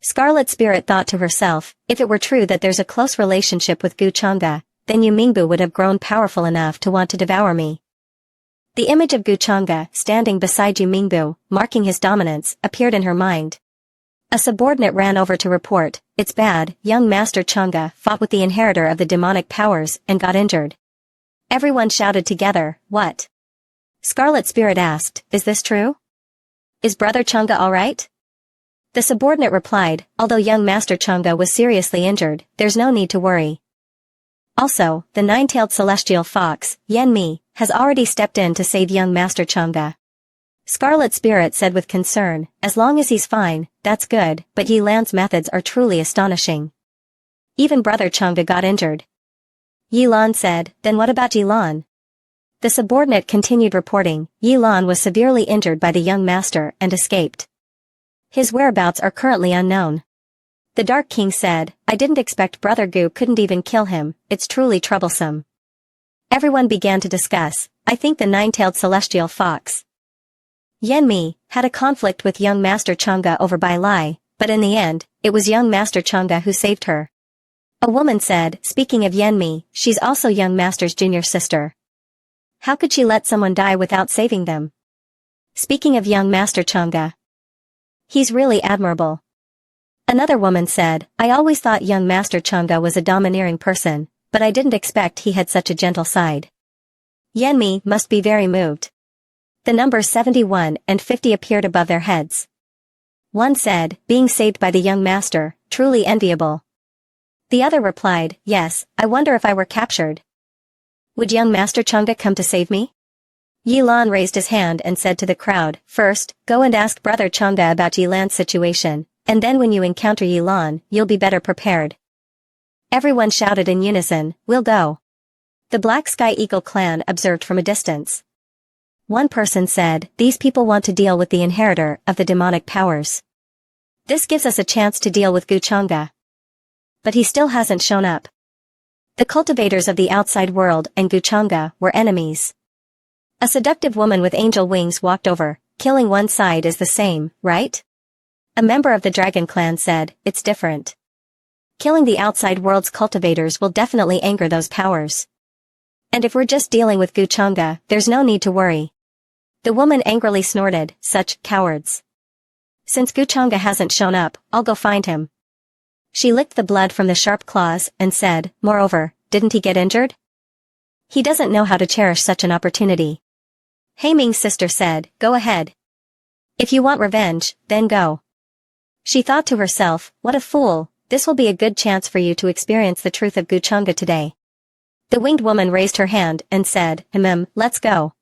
Scarlet Spirit thought to herself, if it were true that there's a close relationship with Gu Chang'e, then Yu Mingbu would have grown powerful enough to want to devour me. The image of Gu Chang'e, standing beside Yu Mingbu, marking his dominance, appeared in her mind. A subordinate ran over to report, "It's bad, young Master Chang'e fought with the inheritor of the demonic powers and got injured." Everyone shouted together, "What?" Scarlet Spirit asked, "Is this true? Is Brother Chang'e alright?" The subordinate replied, "Although young Master Chang'e was seriously injured, there's no need to worry. Also, the nine-tailed celestial fox, Yan Mi, has already stepped in to save young Master Chang'e." Scarlet Spirit said with concern, "As long as he's fine, that's good, but Yi Lan's methods are truly astonishing. Even Brother Chang'e got injured." Yi Lan said, "Then what about Yi Lan?" The subordinate continued reporting, "Yi Lan was severely injured by the young master and escaped. His whereabouts are currently unknown." The Dark King said, "I didn't expect Brother Gu couldn't even kill him, it's truly troublesome." Everyone began to discuss, "I think the nine-tailed celestial fox, Yan Mi, had a conflict with young Master Chang'e over Bai Lai, but in the end, it was young Master Chang'e who saved her." A woman said, "Speaking of Yan Mi, she's also young Master's junior sister. How could she let someone die without saving them? Speaking of young Master Chang'e, he's really admirable." Another woman said, "I always thought young Master Chang'e was a domineering person, but I didn't expect he had such a gentle side. Yan Mi must be very moved." The numbers 71 and 50 appeared above their heads. One said, "Being saved by the young master, truly enviable." The other replied, "Yes, I wonder if I were captured. Would young Master Chang'e come to save me?" Yi Lan raised his hand and said to the crowd, "First, go and ask Brother Chang'e about Yi Lan's situation, and then when you encounter Yi Lan, you'll be better prepared." Everyone shouted in unison, "We'll go." The Black Sky Eagle clan observed from a distance. One person said, "These people want to deal with the inheritor of the demonic powers. This gives us a chance to deal with Gu Chang'e. But he still hasn't shown up." The cultivators of the outside world and Gu Chang'e were enemies. A seductive woman with angel wings walked over, "Killing one side is the same, right?" A member of the Dragon Clan said, "It's different. Killing the outside world's cultivators will definitely anger those powers. And if we're just dealing with Gu Chang'e, there's no need to worry." The woman angrily snorted, "Such cowards. Since Gu Chang'e hasn't shown up, I'll go find him." She licked the blood from the sharp claws and said, "Moreover, didn't he get injured? He doesn't know how to cherish such an opportunity." Hei Ming's sister said, "Go ahead. If you want revenge, then go." She thought to herself, "What a fool, this will be a good chance for you to experience the truth of Gu Chang'e today." The winged woman raised her hand and said, "Let's go."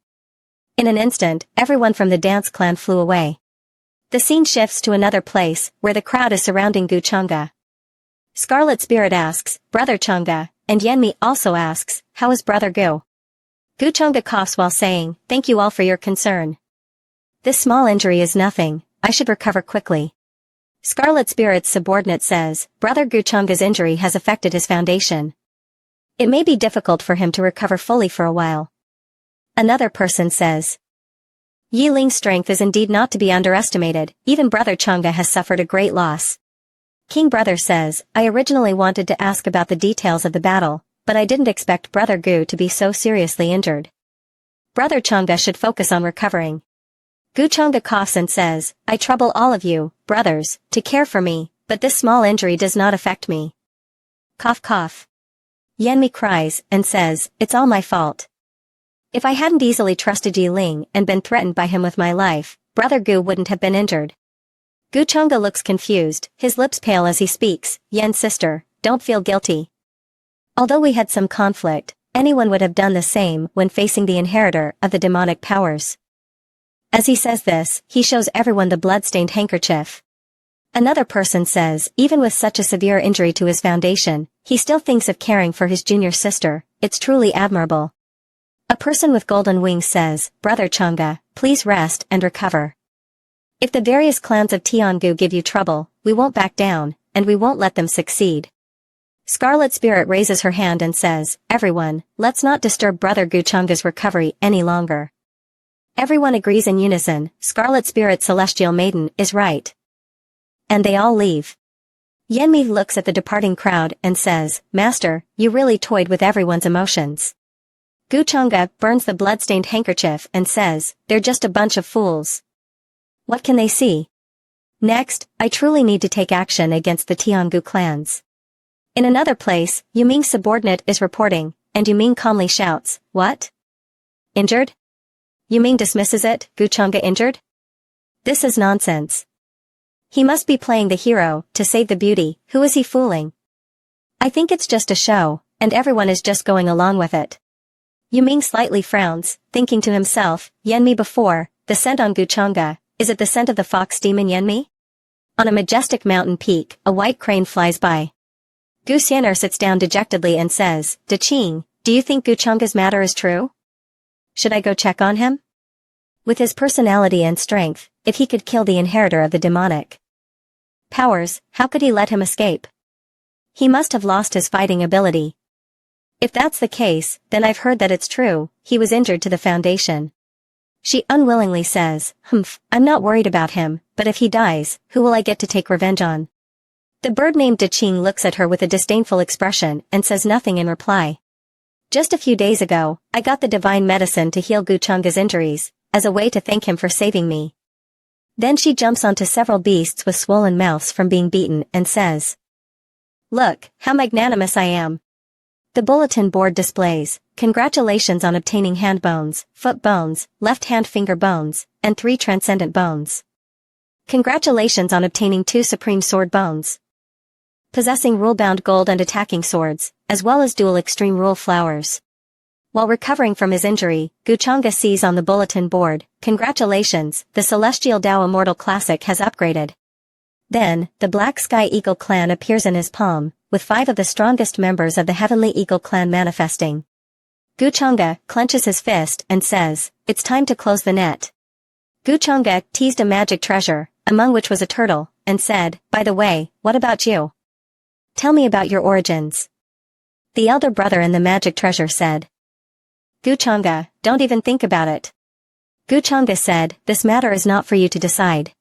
In an instant, everyone from the dance clan flew away. The scene shifts to another place, where the crowd is surrounding Gu Chang'e. Scarlet Spirit asks, "Brother Chang'e," and Yan Mi also asks, "How is Brother Gu?" Gu Chang'e coughs while saying, "Thank you all for your concern. This small injury is nothing, I should recover quickly." Scarlet Spirit's subordinate says, "Brother Gu Chang'e's injury has affected his foundation. It may be difficult for him to recover fully for a while." Another person says, "Yi Ling's strength is indeed not to be underestimated, even Brother Chang'e has suffered a great loss." King Brother says, "I originally wanted to ask about the details of the battle, but I didn't expect Brother Gu to be so seriously injured. Brother Chang'e should focus on recovering." Gu Chang'e coughs and says, "I trouble all of you, brothers, to care for me, but this small injury does not affect me." Cough cough. Yan Mi cries and says, "It's all my fault. If I hadn't easily trusted Yi Ling and been threatened by him with my life, Brother Gu wouldn't have been injured." Gu Chang'e looks confused, his lips pale as he speaks, "Yan's sister, don't feel guilty. Although we had some conflict, anyone would have done the same when facing the inheritor of the demonic powers." As he says this, he shows everyone the blood-stained handkerchief. Another person says, "Even with such a severe injury to his foundation, he still thinks of caring for his junior sister, it's truly admirable." A person with golden wings says, "Brother Chang'e, please rest and recover. If the various clans of Tiangu give you trouble, we won't back down, and we won't let them succeed." Scarlet Spirit raises her hand and says, "Everyone, let's not disturb Brother Gu Chang'e's recovery any longer." Everyone agrees in unison, Scarlet Spirit Celestial Maiden is right. And they all leave. Yanmi looks at the departing crowd and says, Master, you really toyed with everyone's emotions. Guchanga burns the blood-stained handkerchief and says, they're just a bunch of fools. What can they see? Next, I truly need to take action against the Tiangu clans. In another place, Yuming's subordinate is reporting, and Yuming calmly shouts, what? Injured? Yuming dismisses it, Guchanga injured? This is nonsense. He must be playing the hero, to save the beauty, who is he fooling? I think it's just a show, and everyone is just going along with it. Yuming slightly frowns, thinking to himself, Yanmi before, the scent on Guchanga, is it the scent of the fox demon Yanmi? On a majestic mountain peak, a white crane flies by. Gu Xianer sits down dejectedly and says, De Qing, do you think Guchanga's matter is true? Should I go check on him? With his personality and strength, if he could kill the inheritor of the demonic powers, how could he let him escape? He must have lost his fighting ability. If that's the case, then I've heard that it's true, he was injured to the foundation. She unwillingly says, I'm not worried about him, but if he dies, who will I get to take revenge on? The bird named De Qing looks at her with a disdainful expression and says nothing in reply. Just a few days ago, I got the divine medicine to heal Guchanga's injuries, as a way to thank him for saving me. Then she jumps onto several beasts with swollen mouths from being beaten and says, Look, how magnanimous I am. The bulletin board displays, congratulations on obtaining hand bones, foot bones, left hand finger bones, and 3 transcendent bones. Congratulations on obtaining 2 supreme sword bones. Possessing rule-bound gold and attacking swords, as well as dual extreme rule flowers. While recovering from his injury, Guchanga sees on the bulletin board, congratulations, the Celestial Dao Immortal Classic has upgraded. Then, the Black Sky Eagle clan appears in his palm, with 5 of the strongest members of the Heavenly Eagle clan manifesting. Guchanga clenches his fist and says, it's time to close the net. Guchanga teased a magic treasure, among which was a turtle, and said, by the way, what about you? Tell me about your origins. The elder brother in the magic treasure said. Guchanga, don't even think about it. Guchanga said, this matter is not for you to decide.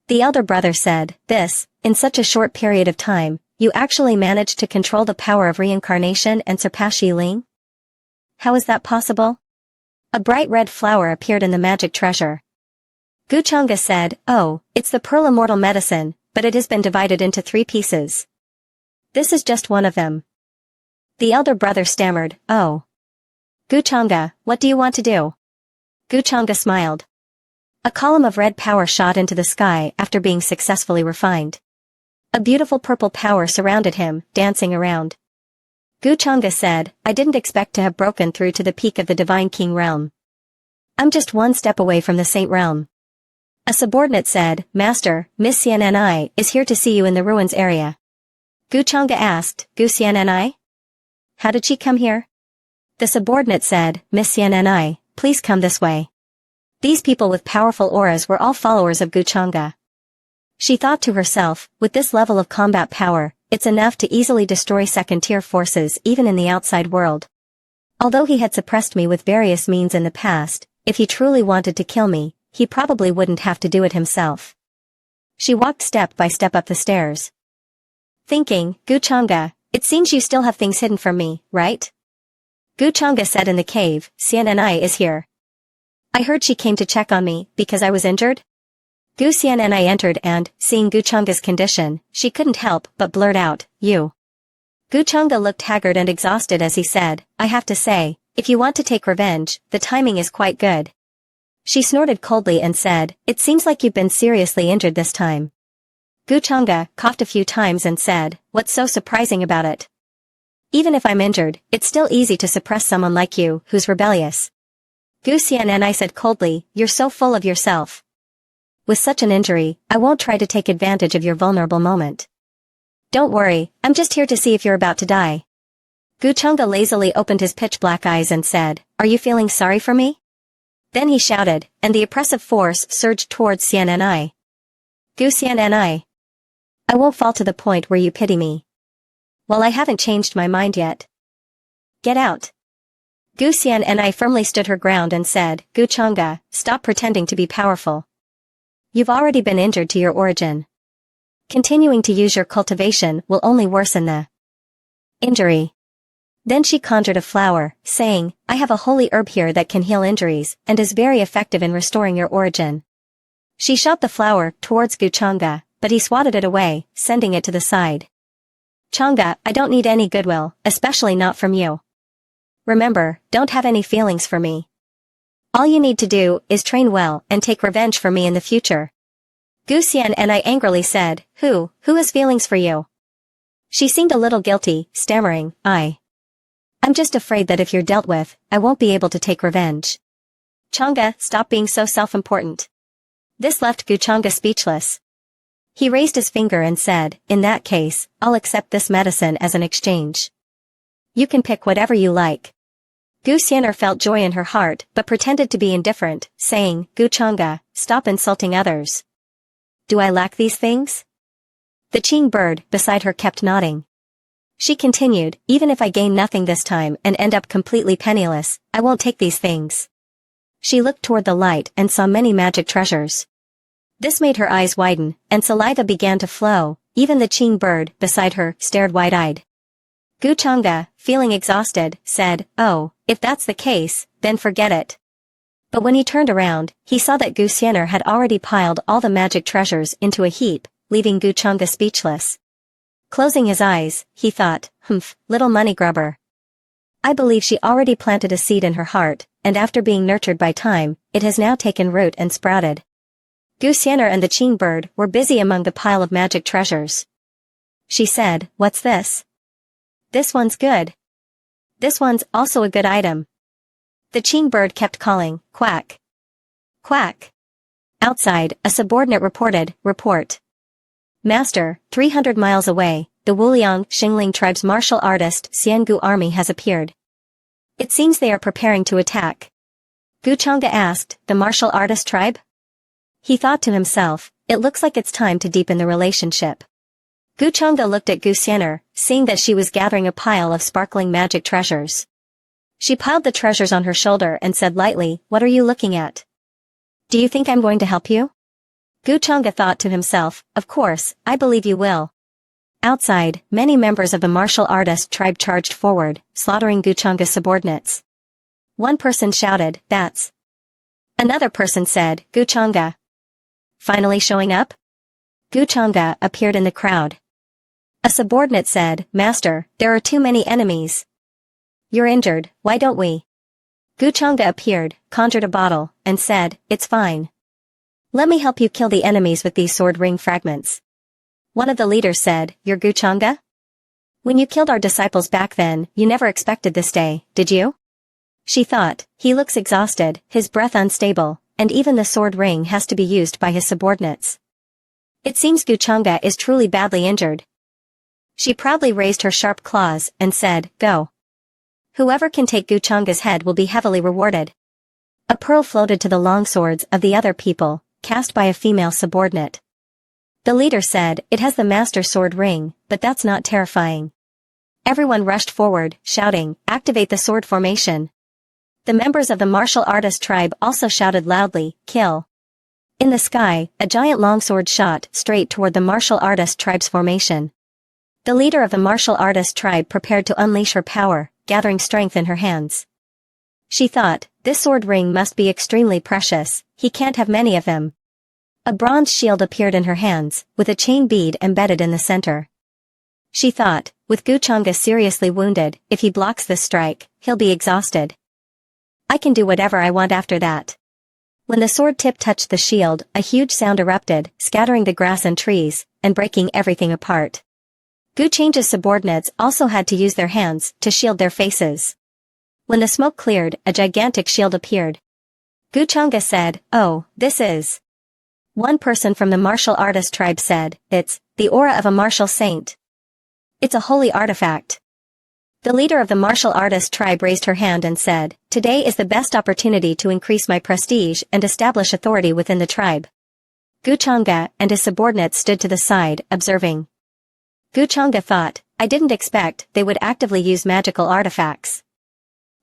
The elder brother said, in such a short period of time, you actually managed to control the power of reincarnation and surpass Yi Ling? How is that possible? A bright red flower appeared in the magic treasure. Guchanga said, oh, it's the pearl immortal medicine, but it has been divided into 3 pieces. This is just one of them. The elder brother stammered, oh. Guchanga, what do you want to do? Guchanga smiled. A column of red power shot into the sky after being successfully refined. A beautiful purple power surrounded him, dancing around. Guchanga said, I didn't expect to have broken through to the peak of the Divine King realm. I'm just 1 step away from the Saint realm. A subordinate said, Master, Miss Xianni is here to see you in the ruins area. Guchanga asked, Gu Xianni? How did she come here? The subordinate said, Miss Xianni, please come this way. These people with powerful auras were all followers of Guchanga. She thought to herself, with this level of combat power, it's enough to easily destroy second-tier forces even in the outside world. Although he had suppressed me with various means in the past, if he truly wanted to kill me, he probably wouldn't have to do it himself. She walked step by step up the stairs. Thinking, Guchanga, it seems you still have things hidden from me, right? Guchanga said in the cave, Xianni is here. I heard she came to check on me, because I was injured? Gu Xianni entered and, seeing Guchanga's condition, she couldn't help but blurt out, you. Guchanga looked haggard and exhausted as he said, I have to say, if you want to take revenge, the timing is quite good. She snorted coldly and said, it seems like you've been seriously injured this time. Guchanga coughed a few times and said, what's so surprising about it? Even if I'm injured, it's still easy to suppress someone like you, who's rebellious. Gu Xianni said coldly, you're so full of yourself. With such an injury, I won't try to take advantage of your vulnerable moment. Don't worry, I'm just here to see if you're about to die. Guchanga lazily opened his pitch-black eyes and said, are you feeling sorry for me? Then he shouted, and the oppressive force surged towards Xianni. Gu Xianni. I won't fall to the point where you pity me. Well, I haven't changed my mind yet. Get out. Gu Xianni firmly stood her ground and said, Guchanga, stop pretending to be powerful. You've already been injured to your origin. Continuing to use your cultivation will only worsen the injury. Then she conjured a flower, saying, I have a holy herb here that can heal injuries, and is very effective in restoring your origin. She shot the flower towards Guchanga, but he swatted it away, sending it to the side. Changa, I don't need any goodwill, especially not from you. Remember, don't have any feelings for me. All you need to do is train well and take revenge for me in the future. Gu Xian and I angrily said, Who has feelings for you? She seemed a little guilty, stammering, I'm just afraid that if you're dealt with, I won't be able to take revenge. Changa, stop being so self-important. This left Guchanga speechless. He raised his finger and said, In that case, I'll accept this medicine as an exchange. You can pick whatever you like. Gu Xianer felt joy in her heart but pretended to be indifferent, saying, Guchanga, stop insulting others. Do I lack these things? The Qing bird beside her kept nodding. She continued, Even if I gain nothing this time and end up completely penniless, I won't take these things. She looked toward the light and saw many magic treasures. This made her eyes widen, and saliva began to flow. Even the Qing bird beside her stared wide-eyed. Guchanga, feeling exhausted, said, Oh, if that's the case, then forget it. But when he turned around, he saw that Gu Xianer had already piled all the magic treasures into a heap, leaving Guchanga speechless. Closing his eyes, he thought, little money grubber. I believe she already planted a seed in her heart, and after being nurtured by time, it has now taken root and sprouted. Gu Xianer and the Qing bird were busy among the pile of magic treasures. She said, What's this? This one's good. This one's also a good item. The Qing bird kept calling, Quack. Quack. Outside, a subordinate reported, Report. Master, 300 miles away, the Wuliang Xingling tribe's martial artist Xiangu army has appeared. It seems they are preparing to attack. Guchanga asked, The martial artist tribe? He thought to himself, It looks like it's time to deepen the relationship. Guchanga looked at Gu Xianer, seeing that she was gathering a pile of sparkling magic treasures. She piled the treasures on her shoulder and said lightly, What are you looking at? Do you think I'm going to help you? Guchanga thought to himself, Of course, I believe you will. Outside, many members of the martial artist tribe charged forward, slaughtering Guchanga's subordinates. One person shouted, That's. Another person said, Guchanga. Finally showing up? Guchanga appeared in the crowd. A subordinate said, Master, there are too many enemies. You're injured, why don't we? Guchanga appeared, conjured a bottle, and said, It's fine. Let me help you kill the enemies with these sword ring fragments. One of the leaders said, You're Guchanga? When you killed our disciples back then, you never expected this day, did you? She thought, He looks exhausted, his breath unstable, and even the sword ring has to be used by his subordinates. It seems Guchanga is truly badly injured. She proudly raised her sharp claws and said, Go. Whoever can take Guchanga's head will be heavily rewarded. A pearl floated to the long swords of the other people, cast by a female subordinate. The leader said, It has the master sword ring, but that's not terrifying. Everyone rushed forward, shouting, Activate the sword formation. The members of the martial artist tribe also shouted loudly, Kill. In the sky, a giant longsword shot straight toward the martial artist tribe's formation. The leader of the martial artist tribe prepared to unleash her power, gathering strength in her hands. She thought, This sword ring must be extremely precious, he can't have many of them. A bronze shield appeared in her hands, with a chain bead embedded in the center. She thought, with Guchanga seriously wounded, if he blocks this strike, he'll be exhausted. I can do whatever I want after that. When the sword tip touched the shield, a huge sound erupted, scattering the grass and trees, and breaking everything apart. Guchanga's subordinates also had to use their hands to shield their faces. When the smoke cleared, a gigantic shield appeared. Guchanga said, Oh, this is. One person from the martial artist tribe said, It's the aura of a martial saint. It's a holy artifact. The leader of the martial artist tribe raised her hand and said, Today is the best opportunity to increase my prestige and establish authority within the tribe. Guchanga and his subordinates stood to the side, observing. Guchanga thought, I didn't expect they would actively use magical artifacts.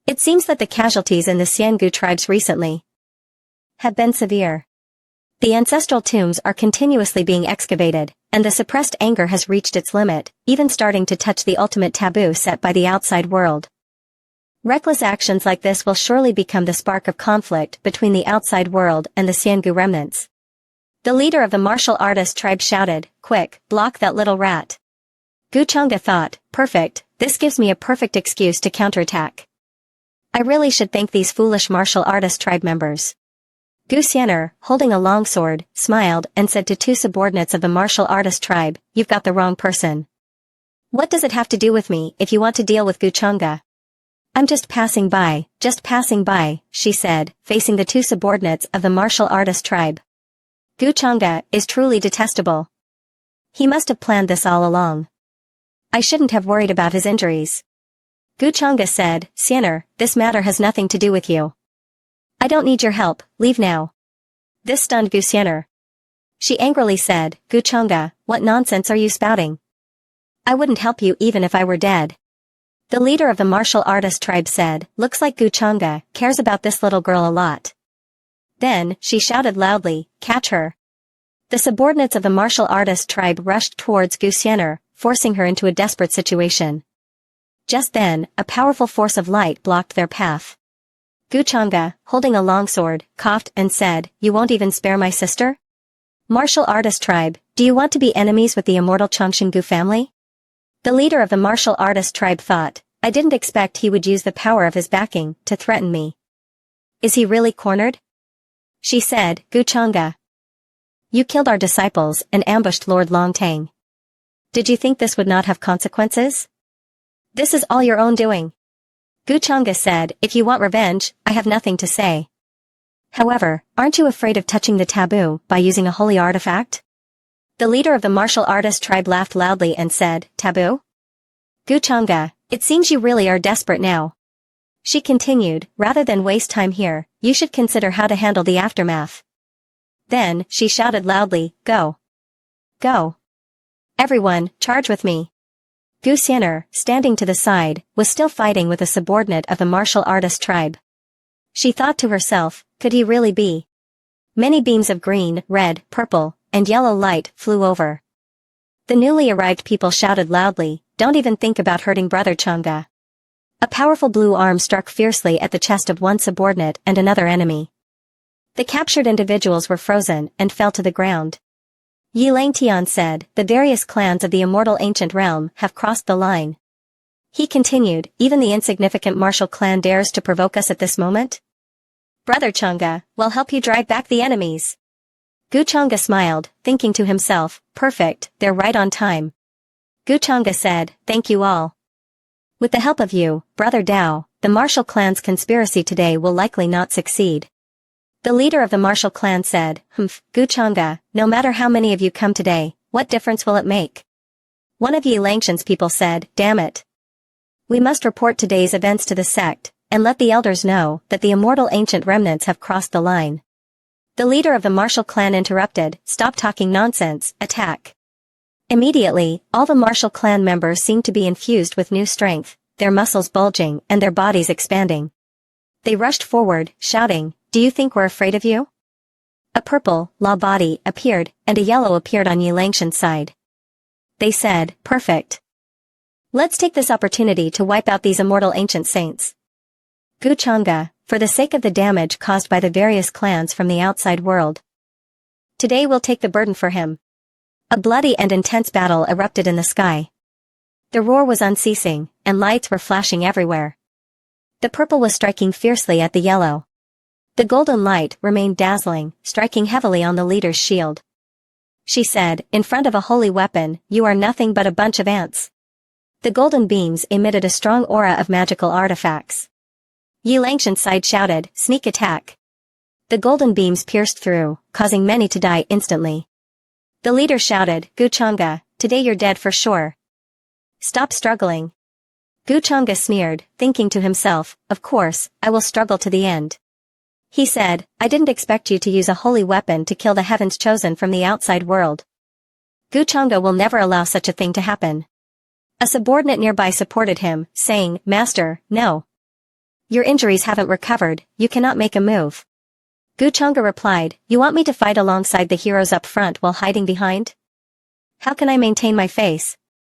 It seems that the casualties in the Xiangu tribes recently have been severe. The ancestral tombs are continuously being excavated, and the suppressed anger has reached its limit, even starting to touch the ultimate taboo set by the outside world. Reckless actions like this will surely become the spark of conflict between the outside world and the Xiangu remnants. The leader of the martial artist tribe shouted, "Quick, block that little rat." Gu Changge thought, "Perfect, this gives me a perfect excuse to counterattack. I really should thank these foolish martial artist tribe members." Gu Xianer, holding a longsword, smiled and said to two subordinates of the martial artist tribe, "You've got the wrong person. What does it have to do with me if you want to deal with Gu Changge?" "I'm just passing by," she said, facing the two subordinates of the martial artist tribe. Gu Changge is truly detestable. He must have planned this all along. I shouldn't have worried about his injuries. Gu Changge said, "Xianer, this matter has nothing to do with you. I don't need your help, leave now." This stunned Gu Xianer. She angrily said, "Gu Changge, what nonsense are you spouting? I wouldn't help you even if I were dead." The leader of the martial artist tribe said, "Looks like Gu Changge cares about this little girl a lot." Then, she shouted loudly, "Catch her." The subordinates of the martial artist tribe rushed towards Gu Xianer, forcing her into a desperate situation. Just then, a powerful force of light blocked their path. Gu Changge, holding a longsword, coughed and said, "You won't even spare my sister? Martial artist tribe, do you want to be enemies with the immortal Chongqinggu family?" The leader of the martial artist tribe thought, "I didn't expect he would use the power of his backing to threaten me. Is he really cornered?" She said, "Gu Changge, you killed our disciples and ambushed Lord Longtang. Did you think this would not have consequences? This is all your own doing." Gu Changge said, "If you want revenge, I have nothing to say. However, aren't you afraid of touching the taboo by using a holy artifact?" The leader of the martial artist tribe laughed loudly and said, "Taboo? Gu Changge, it seems you really are desperate now." She continued, "Rather than waste time here, you should consider how to handle the aftermath." Then, she shouted loudly, "Go! Go! Everyone, charge with me!" Gu Xianer, standing to the side, was still fighting with a subordinate of the martial artist tribe. She thought to herself, could he really be? Many beams of green, red, purple, and yellow light flew over. The newly arrived people shouted loudly, "Don't even think about hurting Brother Changge." A powerful blue arm struck fiercely at the chest of one subordinate and another enemy. The captured individuals were frozen and fell to the ground. Yi Langtian said, "The various clans of the immortal ancient realm have crossed the line." He continued, "Even the insignificant martial clan dares to provoke us at this moment? Brother Changge, we'll help you drive back the enemies." Gu Changge smiled, thinking to himself, "Perfect, they're right on time." Gu Changge said, "Thank you all. With the help of you, Brother Dao, the martial clan's conspiracy today will likely not succeed." The leader of the martial clan said, Gu Changge, no matter how many of you come today, what difference will it make?" One of Yi Langshan's people said, "Damn it. We must report today's events to the sect, and let the elders know that the immortal ancient remnants have crossed the line." The leader of the martial clan interrupted, "Stop talking nonsense, attack." Immediately, all the martial clan members seemed to be infused with new strength, their muscles bulging and their bodies expanding. They rushed forward, shouting, "Do you think we're afraid of you?" A purple, law body appeared, and a yellow appeared on Yi Langshan's side. They said, "Perfect. Let's take this opportunity to wipe out these immortal ancient saints." Gu Changge, for the sake of the damage caused by the various clans from the outside world. Today we'll take the burden for him. A bloody and intense battle erupted in the sky. The roar was unceasing, and lights were flashing everywhere. The purple was striking fiercely at the yellow. The golden light remained dazzling, striking heavily on the leader's shield. She said, "In front of a holy weapon, you are nothing but a bunch of ants." The golden beams emitted a strong aura of magical artifacts. Yi Langshan's side shouted, "Sneak attack." The golden beams pierced through, causing many to die instantly. The leader shouted, "Gu Changge, today you're dead for sure. Stop struggling." Gu Changge sneered, thinking to himself, "Of course, I will struggle to the end." He said, "I didn't expect you to use a holy weapon to kill the heavens chosen from the outside world. Gu Changge will never allow such a thing to happen." A subordinate nearby supported him, saying, "Master, no. Your injuries haven't recovered, you cannot make a move." Guchanga replied, "You want me to fight alongside the heroes up front while hiding behind? How can I maintain my face,